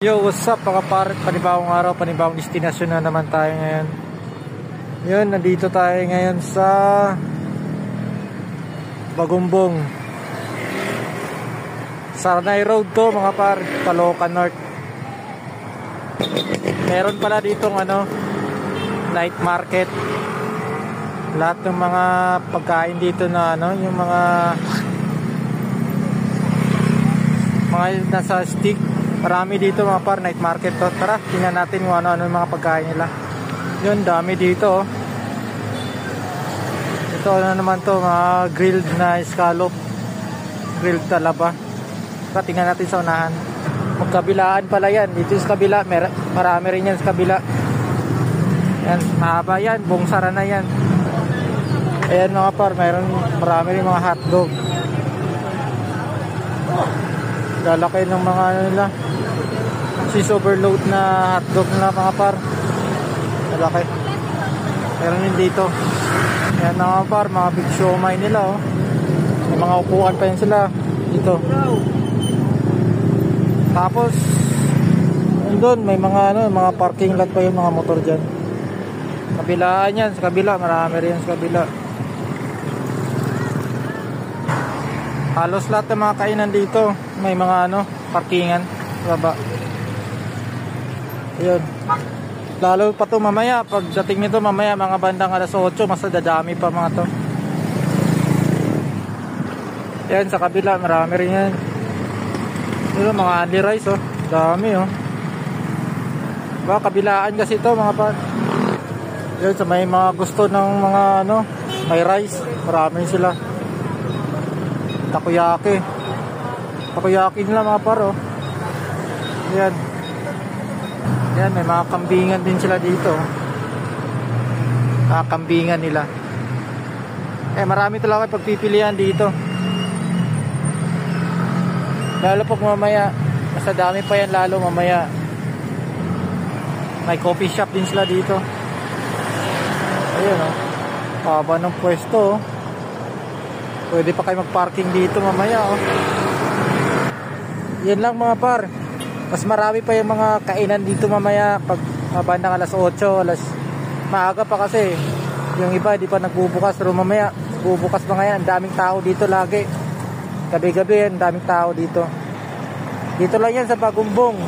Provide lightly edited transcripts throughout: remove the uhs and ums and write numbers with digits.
Yo, what's up mga par? Panibawang araw, panibawang destinasyon na naman tayo ngayon. Yun, nandito tayo ngayon sa Bagumbong. Saranay Road to mga par, Caloocan North. Meron pala ditong night market. Lahat ng mga pagkain dito na yung mga nasa stick. Marami dito mga par, night market to. Tara, tingnan natin kung ano yung mga pagkain nila. Yun, dami dito. Ito naman to, mga grilled na scallop, grilled talaba. Tara, tingnan natin sa unahan. Magkabilaan pala yan. Dito sa kabila, marami rin yan sa kabila. Yan, mahaba yan, buong Saranay yan. Ayan mga par, marami rin mga hotdog. Lalaki ng mga nila, cheese overload na hotdog na mga par. Lalaki. Meron din dito. Ayan mga par, mga big siomai nila may mga upuan pa yun sila dito. Tapos doon may mga mga parking lot pa yung mga motor dyan. Kabilaan yan, sa kabila marami rin sa kabila. Halos lahat ng mga kainan dito may mga parkingan baba. Ayun. Lalo pa to mamaya, pagdating nito mamaya mga bandang alas 8, mas dadami pa mga to. Yan sa kabila marami rin yan. Yun, mga only rice dami ba kabilaan kasi ito mga pan. Yun, sa may mga gusto ng mga may rice, marami sila. Takoyaki nila mga par. Yan. Yan, may mga kambingan din sila dito. Mga kambingan nila. Marami talaga pagpipilian dito. Lalo pag mamaya, mas dami pa yan lalo mamaya. May coffee shop din sila dito. Ayun haba ng pwesto. Pwede pa kayo mag-parking dito mamaya Yan lang mga par. Mas marami pa yung mga kainan dito mamaya pag bandang alas 8, maaga pa kasi. Yung iba di pa nagbubukas, pero mamaya bubukas pa ngayon. Ang daming tao dito lagi. Gabi-gabi ang daming tao dito. Dito lang yan sa Bagumbong,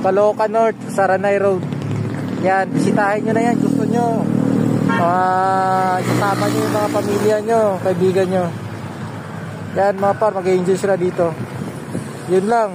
Caloocan North, Saranay Road. Yan, bisitahin nyo na yan. Gusto nyo isasama nyo yung mga pamilya nyo, kaibigan nyo. Yan mga par, mag-enjoy sila dito. Yun lang.